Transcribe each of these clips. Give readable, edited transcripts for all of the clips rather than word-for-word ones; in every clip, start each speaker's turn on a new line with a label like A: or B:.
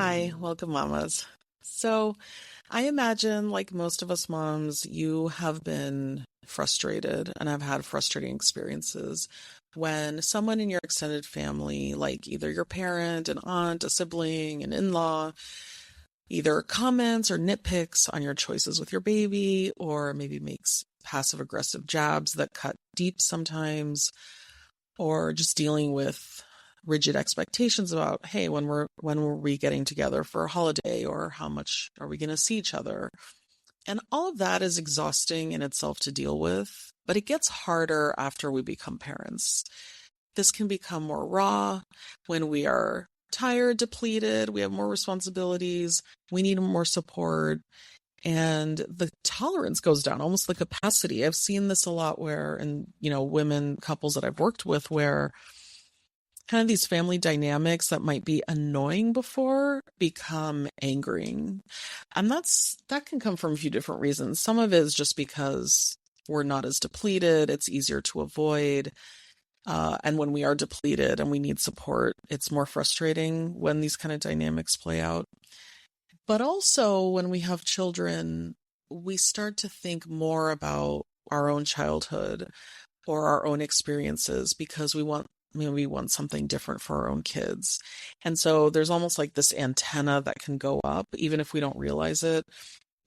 A: Hi, welcome, mamas. So, I imagine, like most of us moms, you have been frustrated and have had frustrating experiences when someone in your extended family, like either your parent, an aunt, a sibling, an in-law, either comments or nitpicks on your choices with your baby, or maybe makes passive aggressive jabs that cut deep sometimes, or just dealing with rigid expectations about, hey, when were we getting together for a holiday, or how much are we going to see each other? And all of that is exhausting in itself to deal with, but it gets harder after we become parents. This can become more raw when we are tired, depleted, we have more responsibilities, we need more support, and the tolerance goes down, almost the capacity. I've seen this a lot where, in, women, couples that I've worked with, where kind of these family dynamics that might be annoying before become angering. And that can come from a few different reasons. Some of it is just because we're not as depleted, it's easier to avoid. And when we are depleted and we need support, it's more frustrating when these kind of dynamics play out. But also when we have children, we start to think more about our own childhood or our own experiences because we want something different for our own kids. And so there's almost like this antenna that can go up, even if we don't realize it,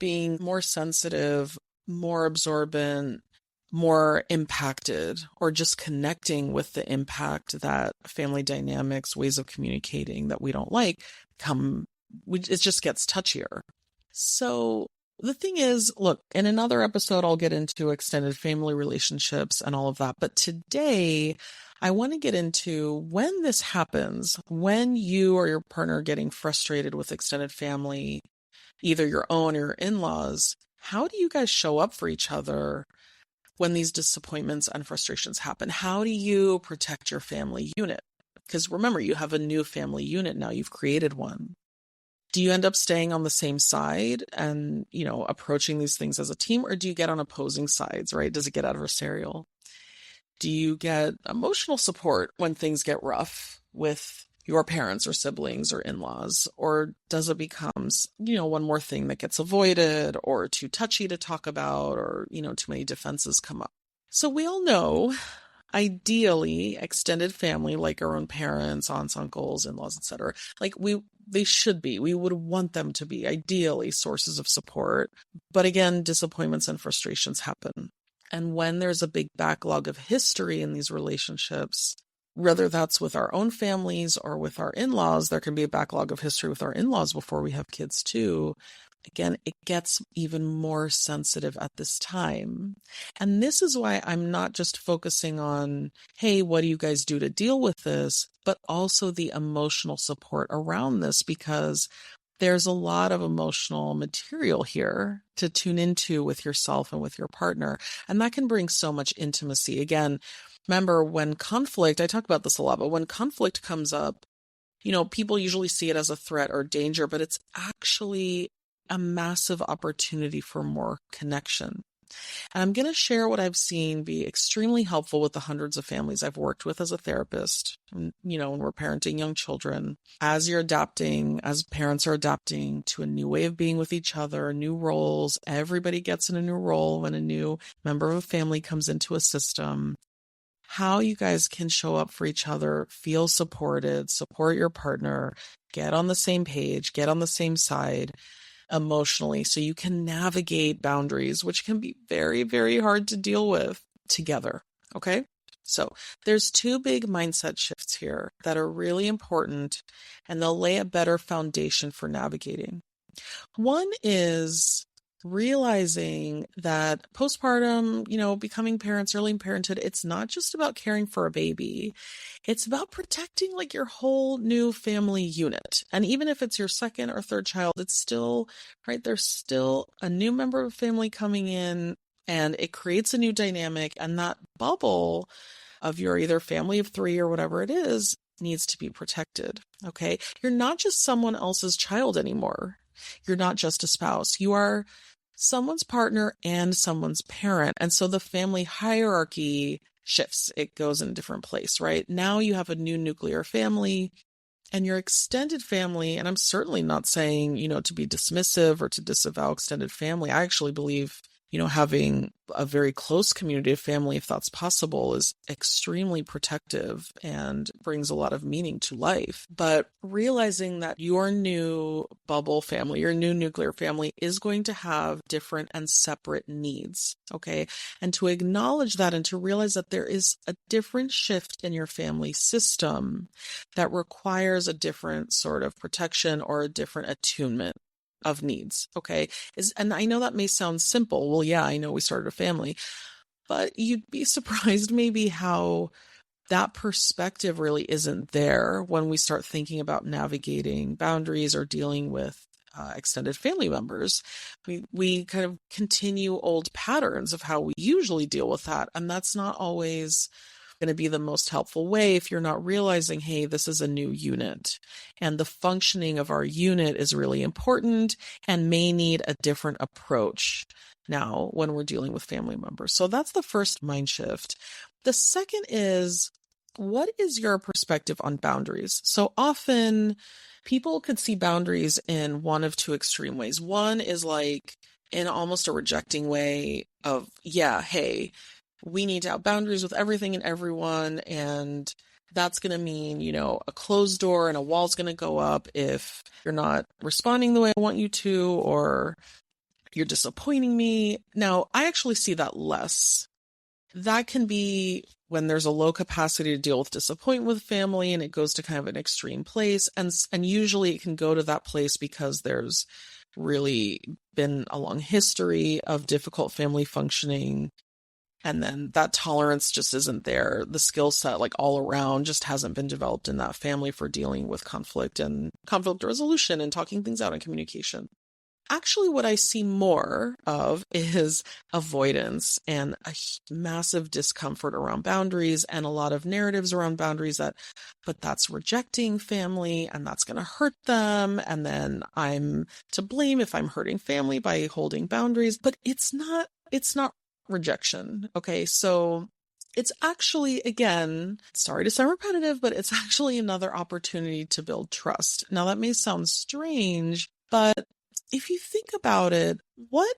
A: being more sensitive, more absorbent, more impacted, or just connecting with the impact that family dynamics, ways of communicating that we don't like it just gets touchier. So the thing is, look, in another episode, I'll get into extended family relationships and all of that. But today, I want to get into when this happens, when you or your partner are getting frustrated with extended family, either your own or your in-laws. How do you guys show up for each other when these disappointments and frustrations happen? How do you protect your family unit? Because remember, you have a new family unit now. You've created one. Do you end up staying on the same side and, approaching these things as a team, or do you get on opposing sides, right? Does it get adversarial? Do you get emotional support when things get rough with your parents or siblings or in-laws? Or does it become, one more thing that gets avoided or too touchy to talk about, or, too many defenses come up? So we all know, ideally, extended family, like our own parents, aunts, uncles, in-laws, etc., they should be. We would want them to be ideally sources of support. But again, disappointments and frustrations happen. And when there's a big backlog of history in these relationships, whether that's with our own families or with our in-laws, there can be a backlog of history with our in-laws before we have kids too. Again, it gets even more sensitive at this time. And this is why I'm not just focusing on, hey, what do you guys do to deal with this, but also the emotional support around this, because there's a lot of emotional material here to tune into with yourself and with your partner. And that can bring so much intimacy. Again, remember, when conflict, I talk about this a lot, but when conflict comes up, people usually see it as a threat or danger, but it's actually a massive opportunity for more connection. And I'm going to share what I've seen be extremely helpful with the hundreds of families I've worked with as a therapist, when we're parenting young children. As parents are adapting to a new way of being with each other, new roles, everybody gets in a new role when a new member of a family comes into a system. How you guys can show up for each other, feel supported, support your partner, get on the same page, get on the same side emotionally, so you can navigate boundaries, which can be very, very hard to deal with together. Okay? So there's two big mindset shifts here that are really important, and they'll lay a better foundation for navigating. One is realizing that postpartum, becoming parents, early in parenthood, it's not just about caring for a baby. It's about protecting like your whole new family unit. And even if it's your second or third child, it's still, right, there's still a new member of a family coming in, and it creates a new dynamic. And that bubble of your either family of three or whatever it is needs to be protected. Okay. You're not just someone else's child anymore. You're not just a spouse. You are someone's partner and someone's parent. And so the family hierarchy shifts. It goes in a different place, right? Now you have a new nuclear family, And your extended family, and I'm certainly not saying, to be dismissive or to disavow extended family. I actually believe, having a very close community of family, if that's possible, is extremely protective and brings a lot of meaning to life. But realizing that your new bubble family, your new nuclear family is going to have different and separate needs, okay? And to acknowledge that and to realize that there is a different shift in your family system that requires a different sort of protection or a different attunement of needs, okay? And I know that may sound simple. Well, yeah, I know we started a family, but you'd be surprised maybe how that perspective really isn't there when we start thinking about navigating boundaries or dealing with extended family members. We kind of continue old patterns of how we usually deal with that, and that's not always going to be the most helpful way if you're not realizing, hey, this is a new unit and the functioning of our unit is really important and may need a different approach now when we're dealing with family members. So that's the first mind shift. The second is, what is your perspective on boundaries? So often people could see boundaries in one of two extreme ways. One is like in almost a rejecting way of, yeah, hey, we need to have boundaries with everything and everyone, and that's going to mean, a closed door and a wall's going to go up if you're not responding the way I want you to, or you're disappointing me. Now, I actually see that less. That can be when there's a low capacity to deal with disappointment with family and it goes to kind of an extreme place. And usually it can go to that place because there's really been a long history of difficult family functioning. And then that tolerance just isn't there. The skill set, like all around, just hasn't been developed in that family for dealing with conflict and conflict resolution and talking things out and communication. Actually, what I see more of is avoidance and a massive discomfort around boundaries and a lot of narratives around boundaries but that's rejecting family and that's going to hurt them. And then I'm to blame if I'm hurting family by holding boundaries, but it's not rejection. Okay. So it's actually, again, sorry to sound repetitive, but it's actually another opportunity to build trust. Now that may sound strange, but if you think about it, what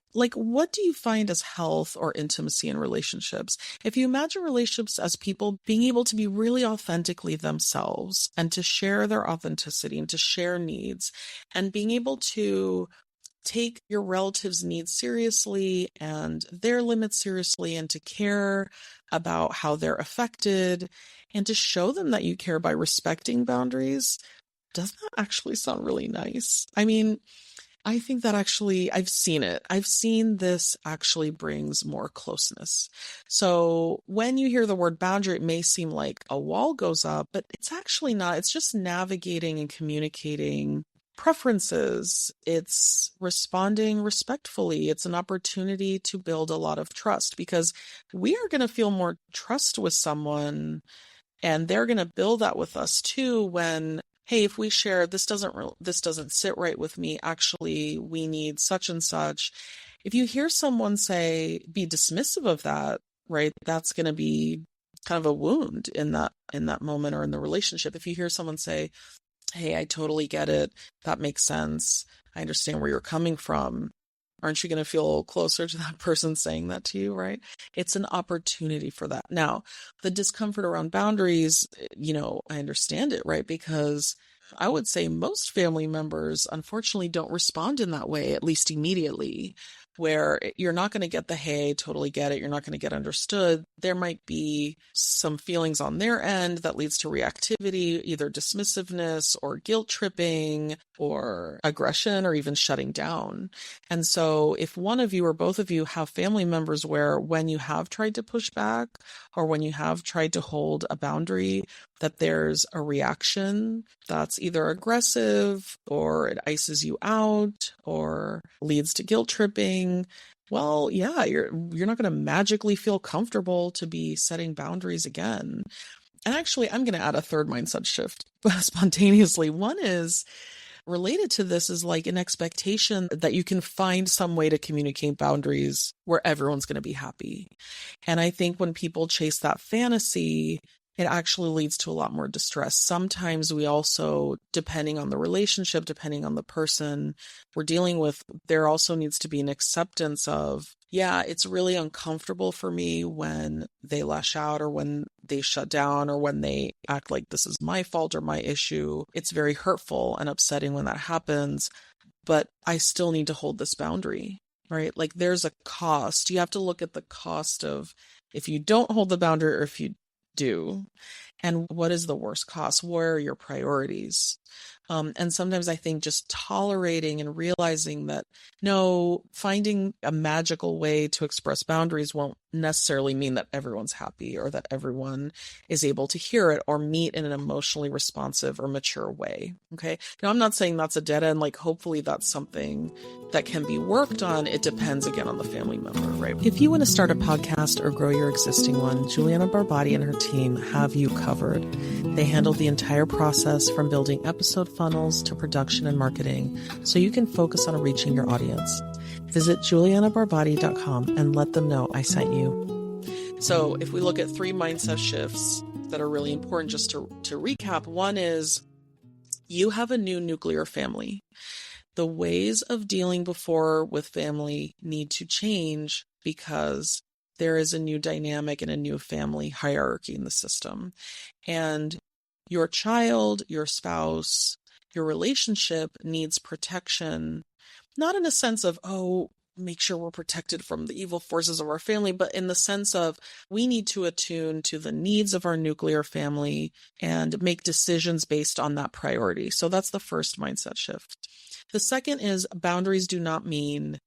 A: do you find as health or intimacy in relationships? If you imagine relationships as people being able to be really authentically themselves and to share their authenticity and to share needs and being able to take your relatives' needs seriously and their limits seriously and to care about how they're affected and to show them that you care by respecting boundaries, doesn't that actually sound really nice? I mean, I think that actually, I've seen it. I've seen this actually brings more closeness. So when you hear the word boundary, it may seem like a wall goes up, but it's actually not. It's just navigating and communicating preferences. It's responding respectfully. It's an opportunity to build a lot of trust because we are going to feel more trust with someone and they're going to build that with us too when, hey, if we share, this doesn't sit right with me. Actually, we need such and such. If you hear someone be dismissive of that, right, that's going to be kind of a wound in that moment or in the relationship. If you hear someone say, hey, I totally get it. That makes sense. I understand where you're coming from. Aren't you going to feel closer to that person saying that to you, right? It's an opportunity for that. Now, the discomfort around boundaries, I understand it, right? Because I would say most family members, unfortunately, don't respond in that way, at least immediately, where you're not going to get the, hey, totally get it. You're not going to get understood. There might be some feelings on their end that leads to reactivity, either dismissiveness or guilt tripping or aggression or even shutting down. And so if one of you or both of you have family members where when you have tried to push back or when you have tried to hold a boundary, that there's a reaction that's either aggressive or it ices you out or leads to guilt tripping, well, yeah, you're not going to magically feel comfortable to be setting boundaries again. And actually, I'm going to add a third mindset shift spontaneously. One is related to this is like an expectation that you can find some way to communicate boundaries where everyone's going to be happy. And I think when people chase that fantasy, it actually leads to a lot more distress. Sometimes we also, depending on the relationship, depending on the person we're dealing with, there also needs to be an acceptance of, yeah, it's really uncomfortable for me when they lash out or when they shut down or when they act like this is my fault or my issue. It's very hurtful and upsetting when that happens, but I still need to hold this boundary, right? Like there's a cost. You have to look at the cost of if you don't hold the boundary or if you do, and what is the worst cost? Where are your priorities? And sometimes I think just tolerating and realizing that no, finding a magical way to express boundaries won't necessarily mean that everyone's happy or that everyone is able to hear it or meet in an emotionally responsive or mature way. Okay. Now, I'm not saying that's a dead end. Like, hopefully that's something that can be worked on. It depends again on the family member, right? If you want to start a podcast or grow your existing one, Juliana Barbati and her team have you covered. They handle the entire process from building episode funnels to production and marketing, so you can focus on reaching your audience. Visit julianabarbati.com and let them know I sent you. So if we look at 3 mindset shifts that are really important, just to recap, one is you have a new nuclear family. The ways of dealing before with family need to change because there is a new dynamic and a new family hierarchy in the system. And your child, your spouse, your relationship needs protection, not in a sense of, oh, make sure we're protected from the evil forces of our family, but in the sense of we need to attune to the needs of our nuclear family and make decisions based on that priority. So that's the first mindset shift. The second is boundaries do not mean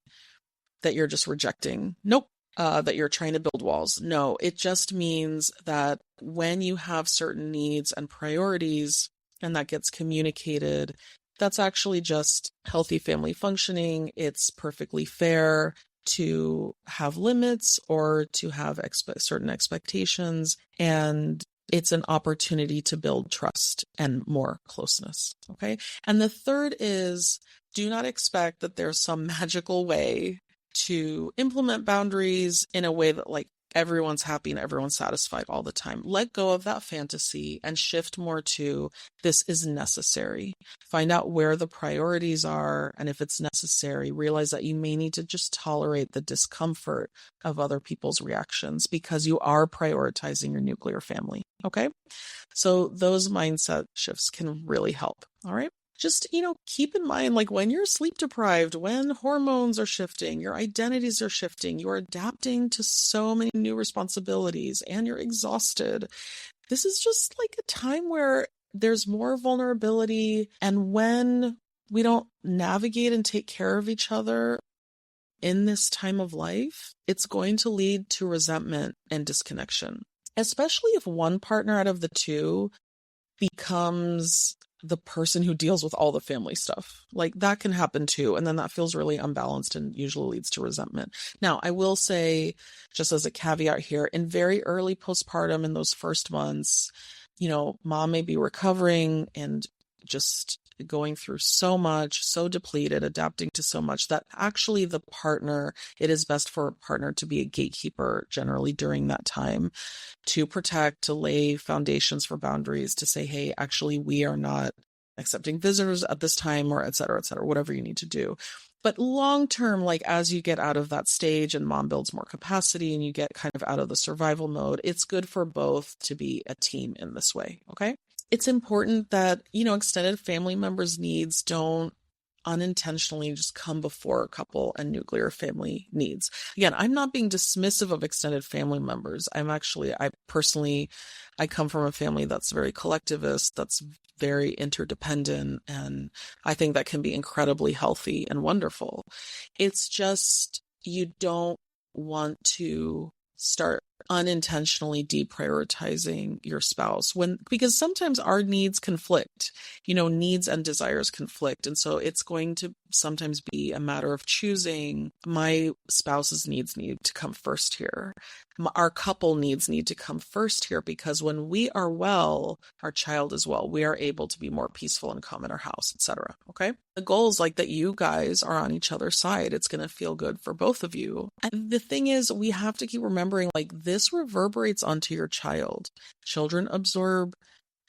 A: that you're just rejecting. Nope. That you're trying to build walls. No, it just means that when you have certain needs and priorities and that gets communicated, that's actually just healthy family functioning. It's perfectly fair to have limits or to have certain expectations. And it's an opportunity to build trust and more closeness. Okay. And the third is do not expect that there's some magical way to implement boundaries in a way that like everyone's happy and everyone's satisfied all the time. Let go of that fantasy and shift more to this is necessary. Find out where the priorities are. And if it's necessary, realize that you may need to just tolerate the discomfort of other people's reactions because you are prioritizing your nuclear family. Okay. So those mindset shifts can really help. All right. Just, keep in mind, like when you're sleep deprived, when hormones are shifting, your identities are shifting, you're adapting to so many new responsibilities and you're exhausted. This is just like a time where there's more vulnerability. And when we don't navigate and take care of each other in this time of life, it's going to lead to resentment and disconnection, especially if one partner out of the two becomes the person who deals with all the family stuff. Like that can happen too. And then that feels really unbalanced and usually leads to resentment. Now, I will say, just as a caveat here, in very early postpartum in those first months, mom may be recovering and just going through so much, so depleted, adapting to so much that actually it is best for a partner to be a gatekeeper generally during that time to protect, to lay foundations for boundaries, to say, hey, actually, we are not accepting visitors at this time or et cetera, whatever you need to do. But long term, like as you get out of that stage and mom builds more capacity and you get kind of out of the survival mode, it's good for both to be a team in this way. Okay. It's important that, extended family members' needs don't unintentionally just come before a couple and nuclear family needs. Again, I'm not being dismissive of extended family members. I come from a family that's very collectivist, that's very interdependent, and I think that can be incredibly healthy and wonderful. It's just, you don't want to start unintentionally deprioritizing your spouse because sometimes our needs conflict, needs and desires conflict. And so it's going to sometimes be a matter of choosing my spouse's needs need to come first here. Our couple needs need to come first here because when we are well, our child is well. We are able to be more peaceful and calm in our house, etc. Okay. The goal is like that you guys are on each other's side. It's going to feel good for both of you. And the thing is, we have to keep remembering like this this reverberates onto your child. Children absorb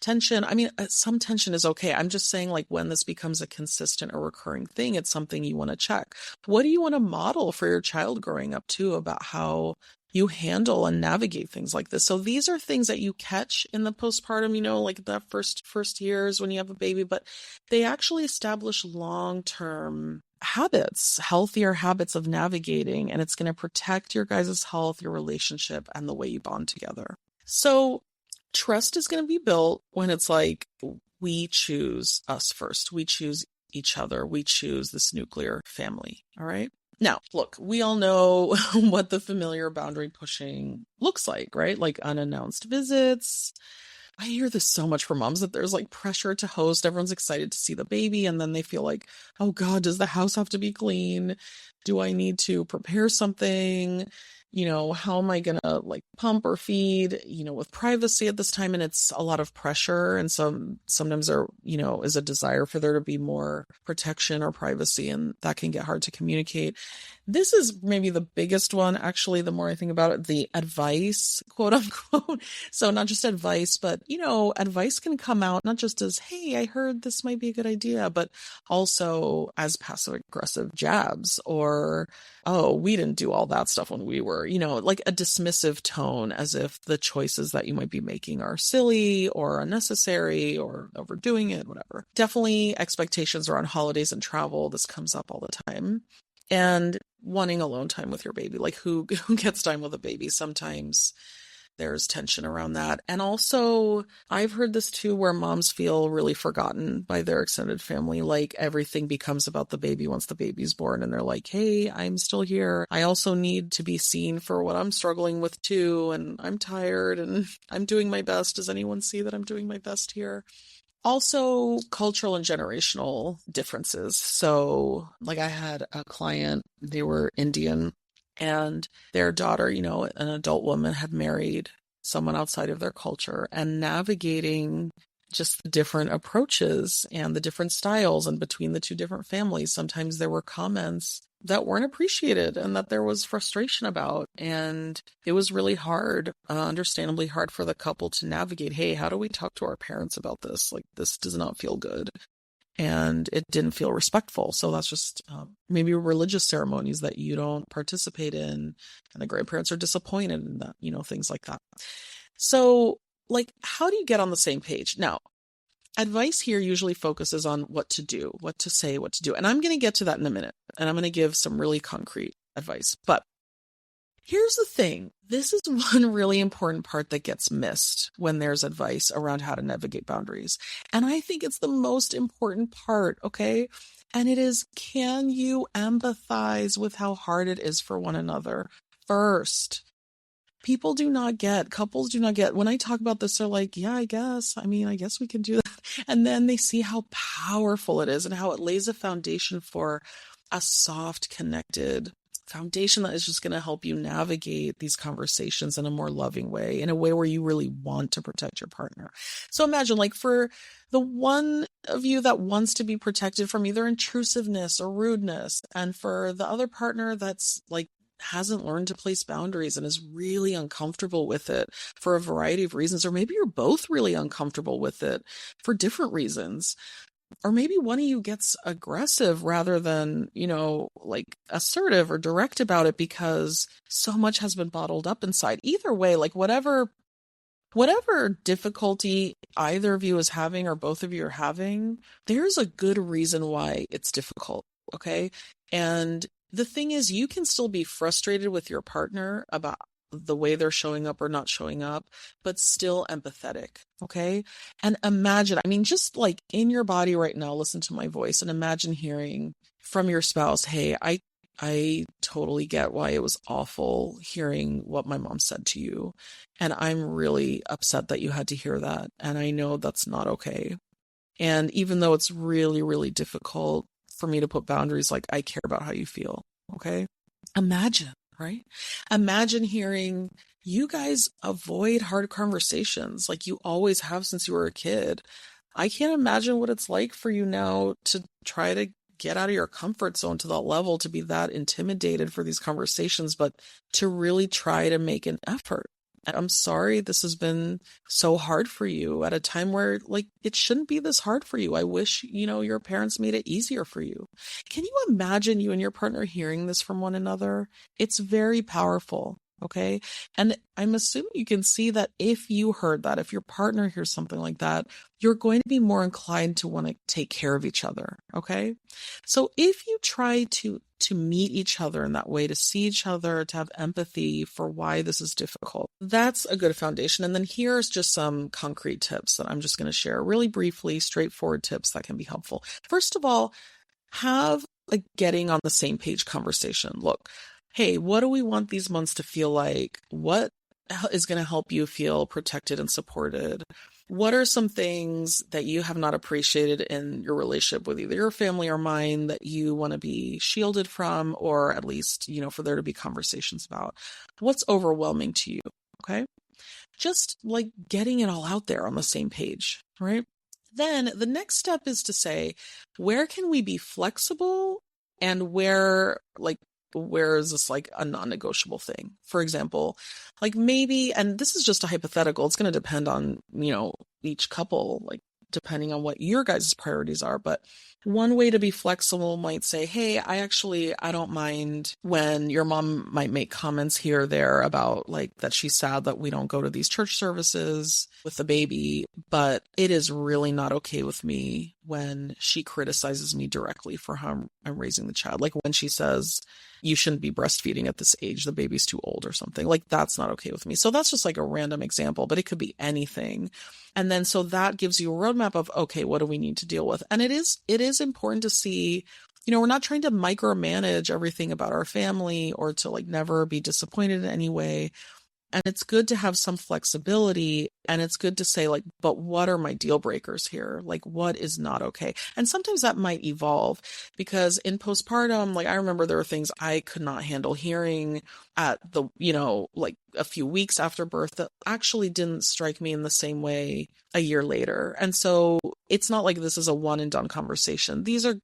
A: tension. I mean, some tension is okay. I'm just saying, like, when this becomes a consistent or recurring thing, it's something you want to check. What do you want to model for your child growing up, too, about how you handle and navigate things like this? So these are things that you catch in the postpartum, like the first years when you have a baby, but they actually establish long-term habits, healthier habits of navigating, and it's going to protect your guys' health, your relationship, and the way you bond together. So trust is going to be built when it's like, we choose us first. We choose each other. We choose this nuclear family. All right. Now, look, we all know what the familiar boundary pushing looks like, right? Like unannounced visits. I hear this so much from moms that there's like pressure to host. Everyone's excited to see the baby. And then they feel like, oh God, does the house have to be clean? Do I need to prepare something? How am I going to like pump or feed, with privacy at this time? And it's a lot of pressure. And sometimes there, is a desire for there to be more protection or privacy. And that can get hard to communicate. This is maybe the biggest one, actually, the more I think about it, the advice, quote unquote. So not just advice, but, advice can come out not just as, hey, I heard this might be a good idea, but also as passive aggressive jabs or, oh, we didn't do all that stuff when we were, like a dismissive tone, as if the choices that you might be making are silly or unnecessary or overdoing it, whatever. Definitely expectations around holidays and travel. This comes up all the time. And wanting alone time with your baby, like who gets time with a baby? Sometimes there's tension around that. And also, I've heard this too, where moms feel really forgotten by their extended family. Like everything becomes about the baby once the baby's born. And they're like, hey, I'm still here. I also need to be seen for what I'm struggling with too. And I'm tired and I'm doing my best. Does anyone see that I'm doing my best here? Also, cultural and generational differences. So, like I had a client, they were Indian, and their daughter, an adult woman, had married someone outside of their culture, and navigating just the different approaches and the different styles and between the two different families. Sometimes there were comments that weren't appreciated and that there was frustration about. And it was really hard, understandably hard for the couple to navigate. Hey, how do we talk to our parents about this? Like, this does not feel good. And it didn't feel respectful. So that's just maybe religious ceremonies that you don't participate in. And the grandparents are disappointed in that, things like that. So, like, how do you get on the same page? Now, advice here usually focuses on what to do, what to say, what to do. And I'm going to get to that in a minute. And I'm going to give some really concrete advice. But here's the thing. This is one really important part that gets missed when there's advice around how to navigate boundaries. And I think it's the most important part, okay? And it is, can you empathize with how hard it is for one another first? Couples do not get, when I talk about this, they're like, yeah, I guess we can do that. And then they see how powerful it is and how it lays a foundation for a soft, connected foundation that is just going to help you navigate these conversations in a more loving way, in a way where you really want to protect your partner. So imagine, like, for the one of you that wants to be protected from either intrusiveness or rudeness, and for the other partner that's like hasn't learned to place boundaries and is really uncomfortable with it for a variety of reasons, or maybe you're both really uncomfortable with it for different reasons. Or maybe one of you gets aggressive rather than, like assertive or direct about it because so much has been bottled up inside. Either way, like whatever difficulty either of you is having or both of you are having, there's a good reason why it's difficult, okay? And the thing is, you can still be frustrated with your partner about the way they're showing up or not showing up, but still empathetic, okay? And imagine, just like in your body right now, listen to my voice and imagine hearing from your spouse, hey, I totally get why it was awful hearing what my mom said to you. And I'm really upset that you had to hear that. And I know that's not okay. And even though it's really, really difficult for me to put boundaries, like, I care about how you feel, okay? Imagine, right? Imagine hearing you guys avoid hard conversations like you always have since you were a kid. I can't imagine what it's like for you now to try to get out of your comfort zone to that level, to be that intimidated for these conversations, but to really try to make an effort. And I'm sorry this has been so hard for you at a time where like it shouldn't be this hard for you. I wish, your parents made it easier for you. Can you imagine you and your partner hearing this from one another? It's very powerful. Okay. And I'm assuming you can see that if you heard that, if your partner hears something like that, you're going to be more inclined to want to take care of each other. Okay. So if you try to meet each other in that way, to see each other, to have empathy for why this is difficult, that's a good foundation. And then here's just some concrete tips that I'm just going to share really briefly, straightforward tips that can be helpful. First of all, have a getting on the same page conversation. Look, hey, what do we want these months to feel like? What is going to help you feel protected and supported? What are some things that you have not appreciated in your relationship with either your family or mine that you want to be shielded from, or at least, for there to be conversations about? What's overwhelming to you? Okay. Just like getting it all out there on the same page, right? Then the next step is to say, where can we be flexible and where is this like a non-negotiable thing? For example, like maybe, and this is just a hypothetical, it's going to depend on, each couple, like depending on what your guys' priorities are. But one way to be flexible might say, hey, I don't mind when your mom might make comments here or there about like that she's sad that we don't go to these church services with the baby, but it is really not okay with me when she criticizes me directly for how I'm raising the child. Like when she says, you shouldn't be breastfeeding at this age, the baby's too old or something. Like that's not okay with me. So that's just like a random example, but it could be anything. And then so that gives you a roadmap of, okay, what do we need to deal with? And it is important to see, we're not trying to micromanage everything about our family or to like never be disappointed in any way. And it's good to have some flexibility, and it's good to say like, but what are my deal breakers here? Like what is not okay? And sometimes that might evolve because in postpartum, like I remember there were things I could not handle hearing at the, like a few weeks after birth that actually didn't strike me in the same way a year later. And so it's not like this is a one and done conversation. These are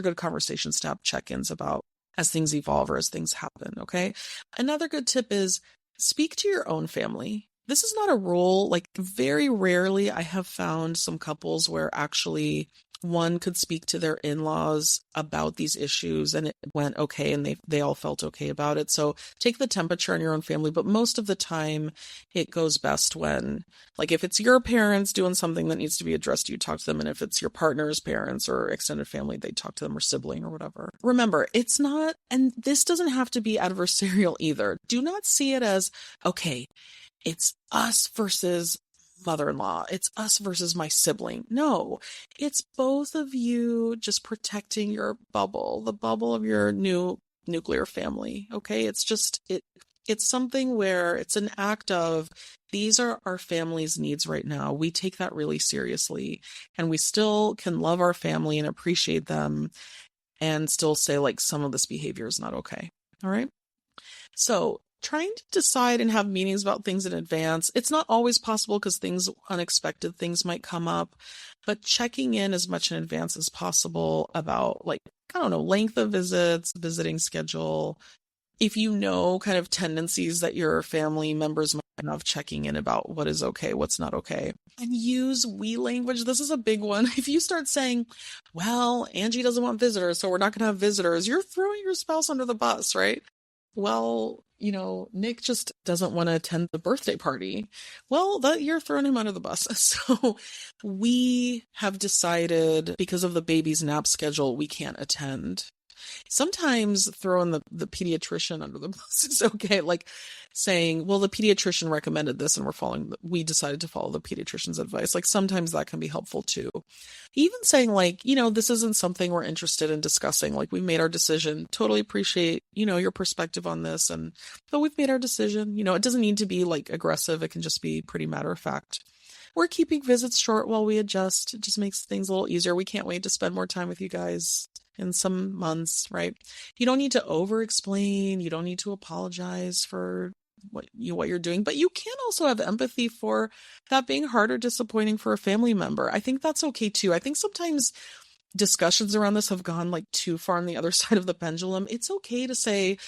A: good conversations to have check-ins about as things evolve or as things happen. Okay. Another good tip is speak to your own family. This is not a rule. Like very rarely I have found some couples where actually one could speak to their in-laws about these issues and it went okay and they all felt okay about it. So take the temperature on your own family, but most of the time it goes best when, like if it's your parents doing something that needs to be addressed, you talk to them. And if it's your partner's parents or extended family, they talk to them or sibling or whatever. Remember, it's not, and this doesn't have to be adversarial either. Do not see it as, okay, it's us versus mother-in-law. It's us versus my sibling. No, it's both of you just protecting your bubble, the bubble of your new nuclear family. Okay. It's something where it's an act of these are our family's needs right now. We take that really seriously and we still can love our family and appreciate them and still say like some of this behavior is not okay. All right. So trying to decide and have meetings about things in advance. It's not always possible because unexpected things might come up, but checking in as much in advance as possible about like, I don't know, length of visits, visiting schedule. If you know kind of tendencies that your family members might have, checking in about what is okay, what's not okay. And use we language. This is a big one. If you start saying, well, Angie doesn't want visitors, so we're not going to have visitors, you're throwing your spouse under the bus, right? Well, Nick just doesn't want to attend the birthday party. Well, you're throwing him under the bus. So we have decided because of the baby's nap schedule, we can't attend. Sometimes throwing the pediatrician under the bus is okay. Like saying, well, the pediatrician recommended this and we decided to follow the pediatrician's advice. Like sometimes that can be helpful too. Even saying like, this isn't something we're interested in discussing. Like we made our decision, totally appreciate, your perspective on this. But we've made our decision, it doesn't need to be like aggressive. It can just be pretty matter of fact. We're keeping visits short while we adjust. It just makes things a little easier. We can't wait to spend more time with you guys in some months, right? You don't need to over-explain. You don't need to apologize for what you're doing, but you can also have empathy for that being hard or disappointing for a family member. I think that's okay too. I think sometimes discussions around this have gone like too far on the other side of the pendulum. It's okay to say,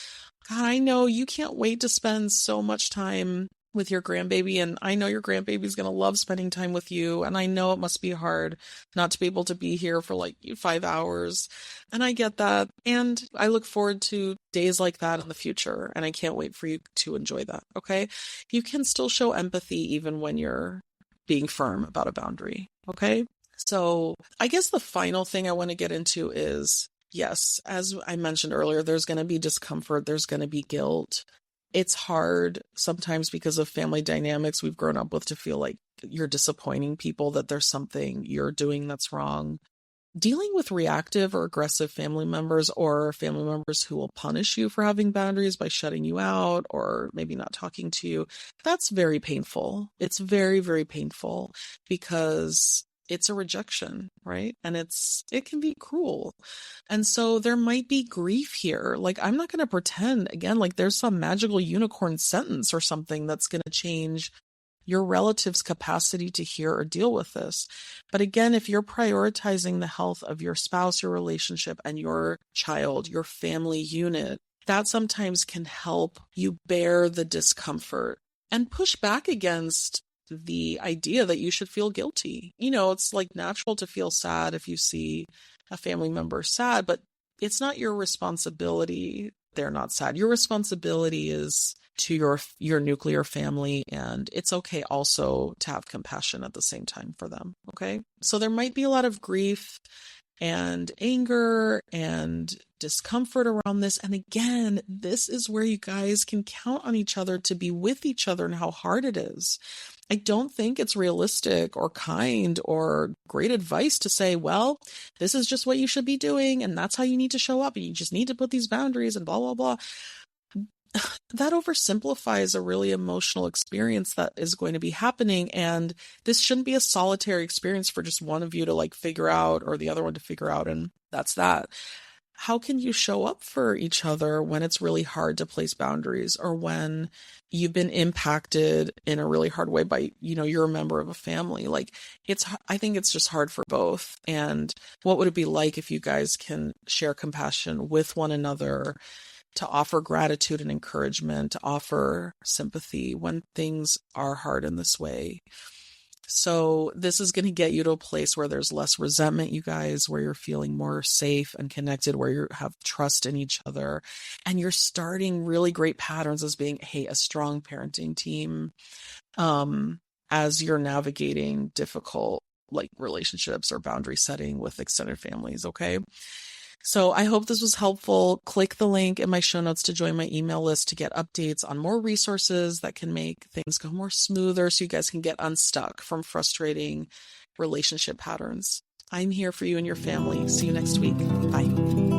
A: God, I know you can't wait to spend so much time with your grandbaby, and I know your grandbaby's going to love spending time with you, and I know it must be hard not to be able to be here for like 5 hours, and I get that, and I look forward to days like that in the future, and I can't wait for you to enjoy that, okay? You can still show empathy even when you're being firm about a boundary, okay? So I guess the final thing I want to get into is, yes, as I mentioned earlier, there's going to be discomfort, there's going to be guilt. It's hard sometimes because of family dynamics we've grown up with to feel like you're disappointing people, that there's something you're doing that's wrong. Dealing with reactive or aggressive family members, or family members who will punish you for having boundaries by shutting you out or maybe not talking to you, that's very painful. It's very, very painful because it's a rejection, right? And it can be cruel. And so there might be grief here. Like, I'm not going to pretend again, like there's some magical unicorn sentence or something that's going to change your relative's capacity to hear or deal with this. But again, if you're prioritizing the health of your spouse, your relationship, and your child, your family unit, that sometimes can help you bear the discomfort and push back against the idea that you should feel guilty. It's like natural to feel sad if you see a family member sad, but it's not your responsibility. They're not sad. Your responsibility is to your nuclear family, and it's okay also to have compassion at the same time for them, okay? So there might be a lot of grief and anger and discomfort around this. And again, this is where you guys can count on each other to be with each other and how hard it is. I don't think it's realistic or kind or great advice to say, well, this is just what you should be doing, and that's how you need to show up, and you just need to put these boundaries and blah, blah, blah. That oversimplifies a really emotional experience that is going to be happening. And this shouldn't be a solitary experience for just one of you to like figure out or the other one to figure out. And that's that. How can you show up for each other when it's really hard to place boundaries, or when you've been impacted in a really hard way by, you're a member of a family? Like, I think it's just hard for both. And what would it be like if you guys can share compassion with one another, to offer gratitude and encouragement, to offer sympathy when things are hard in this way? So this is going to get you to a place where there's less resentment, you guys, where you're feeling more safe and connected, where you have trust in each other, and you're starting really great patterns as being, hey, a strong parenting team, as you're navigating difficult like relationships or boundary setting with extended families. Okay. So I hope this was helpful. Click the link in my show notes to join my email list to get updates on more resources that can make things go more smoother, so you guys can get unstuck from frustrating relationship patterns. I'm here for you and your family. See you next week. Bye.